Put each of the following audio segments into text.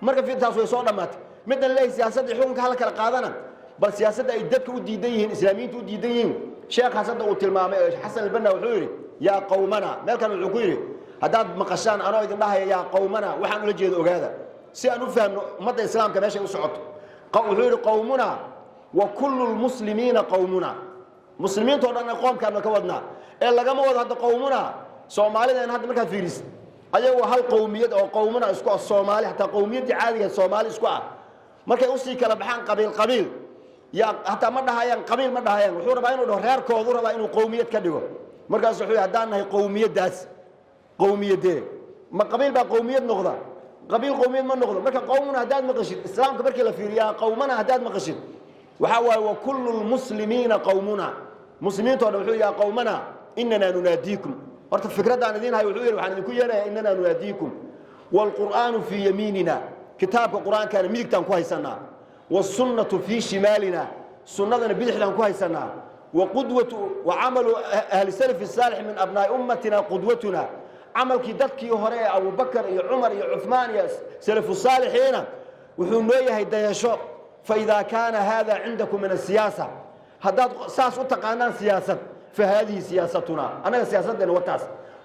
marka fiintaas way soo dhamaatay midna leeyahay siyaasadda xukunka halka kala qaadana bal siyaasadda ay dadku u diidan yihiin islaamiyiintu u diidan yihiin sheekh hasan uu tilmaamay xasan al-banna wuxuu yiri yaa qawmana meelkan wuxuu ku yiri haddaad maqashaan anoo idin dhahaya yaa qawmana waxaan ula jeedo ogaada si aan u fahamno ummadda islaamka meesha u socoto wuxuu yiri qawmuna wa kullu al-muslimiina qawmuna muslimiintu oo dhan qoomkaana ka wadnaa ee lagama wado hadda qawmuna soomaalida in hadda markaad fiirisid ayagu hal qowmiyad oo qowmana isku ah Soomaali hatta qowmiyadii caadiga Soomaali isku ah markay u sii kala baxaan qabiil ya hatta ma dhahayaan qabiil ma dhahayaan wuxuu rabaa inuu dhaho reerkoodu rabaa inuu qowmiyad ka dhigo markaas wuxuu hadaan nahay qowmiyadaas qowmiyadee ma qabiil ba qowmiyad noqda qabiil qowmiyad ma noqdo marka qowmuna hadaad maqashid islaamka markii la fiiriyaa qowmana hadaad maqashid waxa waay wa kullu almuslimiina qowmuna muslimiintu wuxuu yaa qowmana inna nunaadiikum horta fikradaan idin hay wuxuu yiri waxaan idinku yeeraa inna nunaadiikum wal qur'aanu fi yaminina kitaabka quraanka midigtaan ku haysanaa was sunnatu fi shimalina sunnadana bidixdan ku haysanaa wa qudwatu wa amalu ahli salaf salih min abnaa'i ummatina qudwatuna amalkii dadkii hore Abu Bakar iyo Umar iyo Uthman iyo salaf salihiina wuxuu nooyahay dayasho fa idha kana hada indakum min as-siyasa hadad saas u taqaanaan siyaasad فهذه سياستنا أنا سياستنا وتاس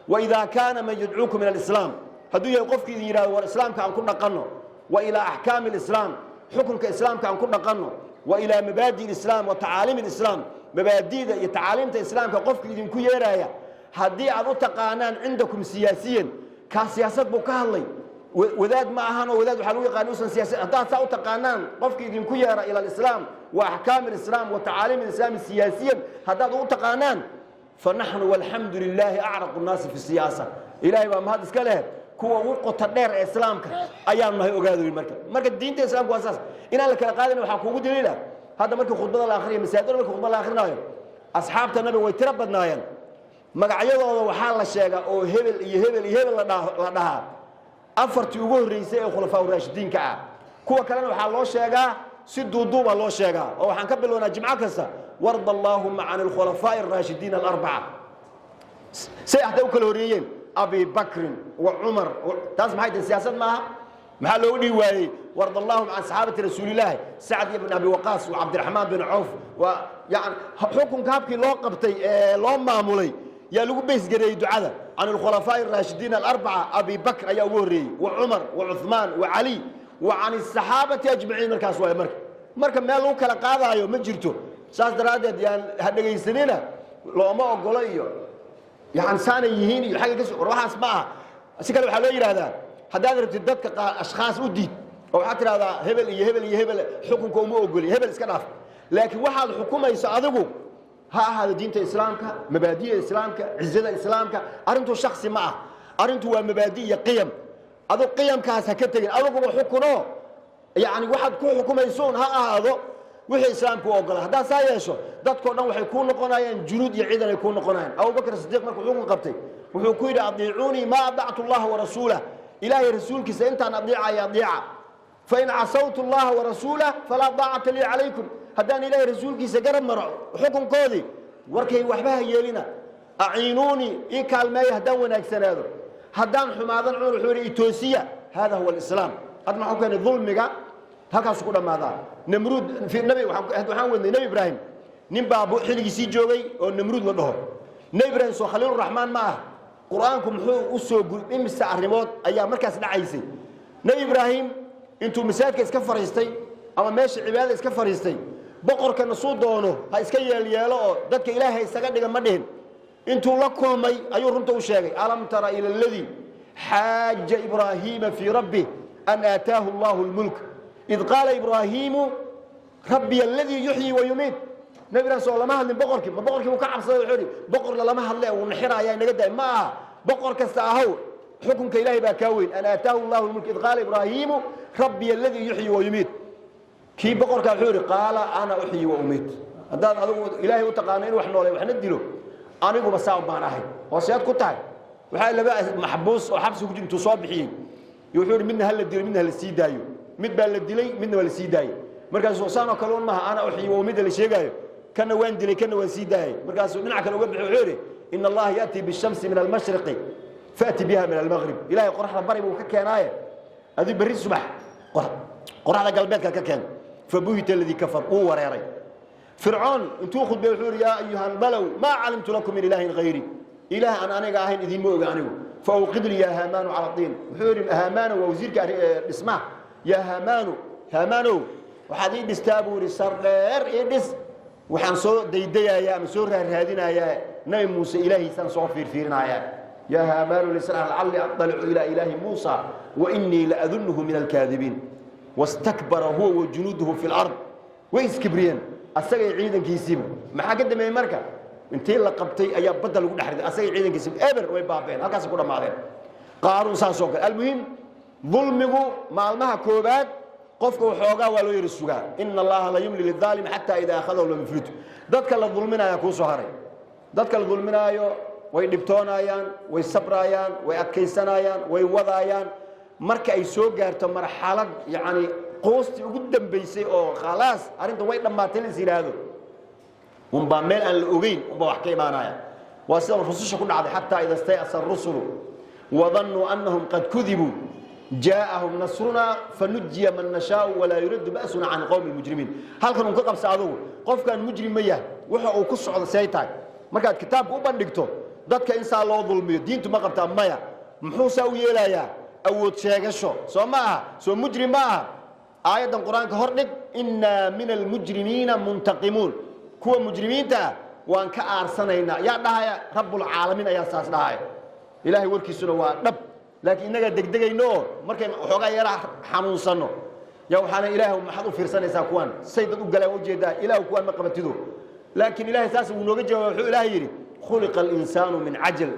وإذا كان من يدعوكم من الإسلام هدو يقف كذا والإسلام كان كنا قنّه وإلى أحكام الإسلام حكم كإسلام كان كنا قنّه وإلى مبادئ الإسلام وتعاليم الإسلام مبادئ تعاليم الإسلام كقف كذا كيرايا هدي أبو تقانان عندكم سياسيا كسياسات بكالي وذات معهنا وذات حلوي قانوس سياسي هذا ساو تقانان قف كذا كيرا إلى الإسلام وأحكام الإسلام وتعاليم الإسلام السياسية هذا ضوء تقانان فنحن والحمد لله أعرق الناس في السياسة إلهي ما هذا سكله كوا وقت الدير إسلامك أيام ما هي أجادوا المركز الدين الإسلام قاساس إن لك القادم وحكوا دليله هذا مركز خطبة الآخرين مساعدنا مركز خطبة الآخرين نايم أصحاب النبي ويتربى نايم مقعيض وحال الشيء أو هبل لها أفرت يقول رئيسي الخلفاء الراشدين كعا كوا كلام وحال الله شيء سدوا دوبا الله شيغا او waxaan ka bilowna jimca kasta warda Allahumma 'an al-khulafa'i ar-rashidin al-arba'a sayxda kala horiyeen Abi Bakr wa Umar taas maxay siyaasad ma loo dhiwaayay warda Allahumma 'an sahabati rasuulillah Sa'd ibn Abi Waqqas wa Abdurrahman bin Auf wa yani xukunka habkii loo qabtay loo maamulay yaa lagu bees gareeyay ducada 'an al-khulafa'i ar-rashidin al-arba'a Abi Bakr ayaa ugu horiyay wa Umar wa Uthman wa Ali وعن الصحابة أجمعين مركز واي مركز مالو كلا قاضي ما جرتو ساس درادة يعني هذا السنين لو ما أقوليه يعني سنة يهيني حاجة كذا روح أسمعها سكلوا حلوي هذا ردت أشخاص ودي أو حتى هذا هبل حكمكم مو أقولي هبل إسكاف لكن واحد الحكومة يساعدكم هذا دين الإسلام مبادئ الإسلام عزة الإسلام أرنتوا شخص معه أرنتوا مبادئ قيم هذا قيم كاس هكتجين أذوقوا حكونه يعني واحد كو حكومة يسون هذا وحي إسلام كو أقول هذا سايشوا ده تكون وحي يكون قناين جنود يعيدنا يكون قناين أبو بكر الصديق مركو حكم قبتي وحكوا أطيعوني ما أطعت الله ورسوله إلهي رسولك سأنت أن أضيع يا ضيع فإن عصوت الله ورسوله فلا ضاعة لي عليكم هداني إلهي رسولك سجرب مرع حكم قاضي وركي وحبها يلينا أعينوني إيه كالماء يهدون أكثر هذا هدان حمادان عمر حوري توسية هذا هو الإسلام قد ما حكى الظلم جا هكذا سكونا ماذا نمرود في النبي وحاول النبي إبراهيم نبى أبو حلقي سيجوي والنمرود لده نبي إبراهيم سو خليل الرحمن معه قرآنكم حو أسوق إم الساعة رموت أيام مركز نعيسي نبي إبراهيم أنتم مساك إسكفر يستي أما ماشي عبادة إسكفر يستي بقر كان صوت دونه هاي إسكيل اليالو ذاتك إلهي يستقعد مدهن انتو لكم مي ايو رنتو شيغي الم ترى الى الذي حاج ابراهيم في ربه ان اتاه الله الملك اذ قال ابراهيم ربي الذي يحيي ويميت نبي رسول الله ما هل بقرك ما بقرك وكعب صيحري بقر لما هل ونحرا يا نغدا ما بقر كساهو حكمك الهي باكاوين ان اتاه الله الملك اذ قال ابراهيم ربي الذي يحيي ويميت كي بقر كحوري قال انا احيي واميت هذا الهي وتقانين وحنا وحنا نديله أنا أقول بس أبغى أحد وصيات كتاي وحال بقى محبوس وحبس وجود تصابحين يقولون من هالدليل من هالسيدايو مد بالدليل من هالسيداي مركز وصانا كلون ما أنا أحيي ومد اللي شيء جاي كان وين دليل كان وين سيداي مركز نعك لو قبل عوري إن الله يأتي بالشمس من المشرق فأتي بها من المغرب إلهي قرحنا بري وككناية هذه بري الصبح قرعة قلبك ككل فبهت الذي كفر وريري فرعون انتو خد بيقول يا أيها الملو ما علمت لكم من إله غيري إله أنا قاهين إذن مو قانيو فأوقد لي يا هامان على الطين حوري هامان ووزيرك اسمه يا هامانو وحديد استابوا للسرير إدس وحن صور ديديا يا مسور هذينا يا نبي موسى إلهي سنصور فيرنا يا هامان لسنا لعلي أطلع إلى إله موسى وإني لأظنه من الكاذبين واستكبر هو وجنوده في الأرض ويس كبريان أسرع عيدا كيسيب ما حقد ما يمركه انتي لقبتي أيام بدل وقول أحد أسرع عيدا كيسيب إبر ويبابين هكذا كنا معلم قارون سانسوك المهم ظلمه مع المها كوبات قفك وحوغا ولو يرسوغا إن الله لا يملي للظالم حتى إذا أخذه لم يفلته ذاتك الظلمنا يكون سهري ذاتك الظلمنا way dhibtoonayaan way sabrayaan way adkaysanayaan way wadayaan marka ay soo gaarto marxalad yaani qoosti ugu dambeysay oo khalaas arinta way dhamaatay la siraado ba meel aan la ogeyn ba wax ka imaanaya waa sida rususha ku dhacday hatta ida stayasa ar-rusul wa dhannu annahum qad kudhibu jaa'ahum nasruna fanujjiya man nashaa wa la yuraddu ba'suna 'an qawmi al-mujrimin halkan uu ka qabsaado qofkan mujrimaya waxa uu ku socdo saytaay marka kitaabku u bandhigto dadka insaan loo dulmiyo diintu ma qabtaa maya muxuu saa u yeelayaa awood sheegasho soo ma aha soo mujrim ma aha aayadan quraanka hor dhig inna min almujrimiina muntaqimuun kuwa mujrimiinta waan ka aarsanaynaa yaa dhahaya rabbul caalamiin ayaa saas dhahaya ilaahay warkiisuna waa dhab laakiin inaga degdegayno markay xoogaa yara xanuunsano yaa waxaana ilaahay maxad u fiirsanaysaa kuwan say dad u galeen u jeedaa ilaahay kuwan ma qabatido laakiin ilaahay saas uu nooga jawaabo wuxuu ilaahay yiri خلق الإنسان من عجل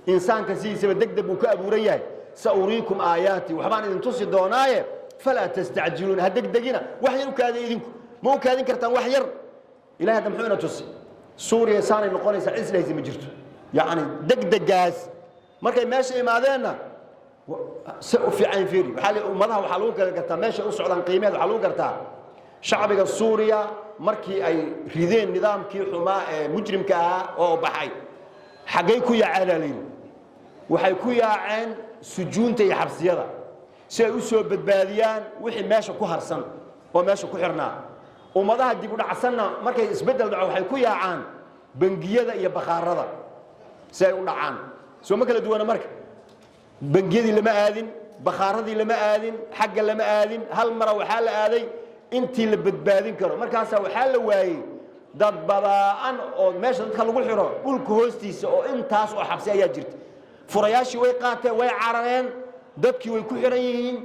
إنسان كسي سبب دقدق وكأبوريه سأريكم آياتي وحبان إذن تصد دوناية فلا تستعجلون هدقدقنا وحير كذا إذنكم مو كذا كرتان وحير إلى هذا محونا تصي سوريا ساني نقول سعيس ليس مجرته يعني دقدق جاز مركي ماشي ما ذانا في عين فيري وحال مضها وحلوك كرتان ماشي أسعد عن قيمات وحلوك كرتان شعبك السوريا markii ay rideen nidaamkii xumaa ee mujrimka ah oo baxay xagay ku yaaceen waxay ku yaaceen sujuunta iyo xabsiyada si ay u soo badbaadiyaan wixii meesha ku harsan oo meesha ku xirnaa ummadaha dib u dhacsanna markay isbedel dhaco waxay ku yaacaan bangiyada iyo bakhaarada si ay u dhacaan soo ma kala duwana marka bangiyadii lama aadin bakhaaradii lama aadin xagga lama aadin hal mar waxa la aaday intii la badbaadin karo markaas waxa la waayay dad badaan oo meesha dadka lagu xiro dhulka hoostiisa oo intaas oo xabsi ayaa jirta furayaashii way qaateen way carareen dadkii way ku xiran yihiin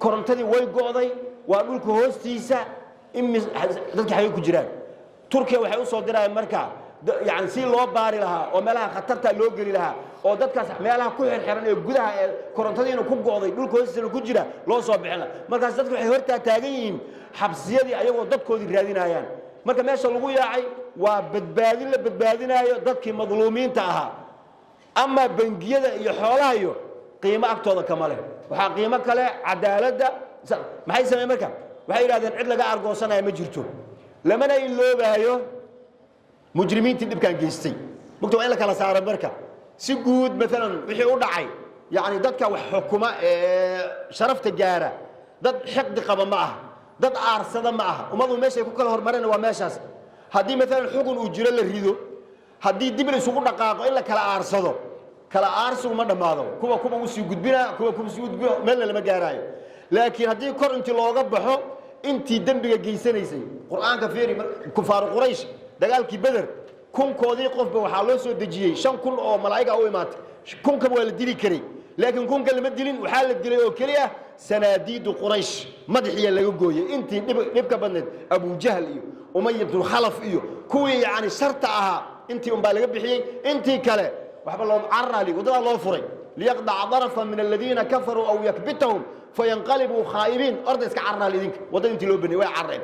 korontadii way go'day waa dhulka hoostiisa dadka xay ku jiraan Turkiya waxay u soo dirayeen marka يعني سي لو باري لها او ميلها خطرتا لو غلي لها او ددكاس ميلها ku xirxiran ee gudaha ee korontadiina ku go'day dhulka hoostiisa ku jira loo soo bixina markaas dadku waxay horta taagan yihiin xabsiyadii ayagoo dadkoodii raadinayaan marka meesha lagu yaacay waa badbaadin la badbaadinayo dadkii madluumiinta ahaa ama bangiyada iyo xoolaha iyo qiimo agtooda kama leh waxa qiimo kale cadaaladda maxay sameeyeen marka waxay yiraahdeen cid laga argoosanayo ma jirto lamana iloobayo مجرمين تدب كان جيستي مكتوب إلا كلا سعر بركة سجود مثلاً وحي ودعي يعني ضد كحكومة شرفت الجارة ضد حقد قبل معها ضد أرصد معها وما ظل ماشي يكون كله هرمرنا وماشاس هدي مثلاً حكم أجرة الريدو هدي دبل سوق دقائق إلا كلا أرصده كلا أرصد وما دماغه كوما وسيجود بنا كوما وسيجود بنا ملنا لما جاراي لكن هدي كور أنت لو قبحه أنت دم بيجي جيسنيسي قرآن كفيري كفار قريش dagaalkii Badr kun koodii qofba waxa loo soo dajiyay 5 kun oo malaa'ig ah oo imaatay kun ka wala dili karay laakiin kun kale ma dilin waxa la dilay oo kaliya sanaadiid quraysh madaxiya laga gooyay intii dibka badneed Abu Jahl iyo Umayy ibn Khalaf iyo kuwii yaani sharta aha intii baa laga bixiyay intii kale waxba loo carraali wadada loo furay liyaqda darafa min alladina kafaru aw yakbituhum fayanqalibu khaa'ibin arda iska carraali idinka wadada intii loo banay way carreen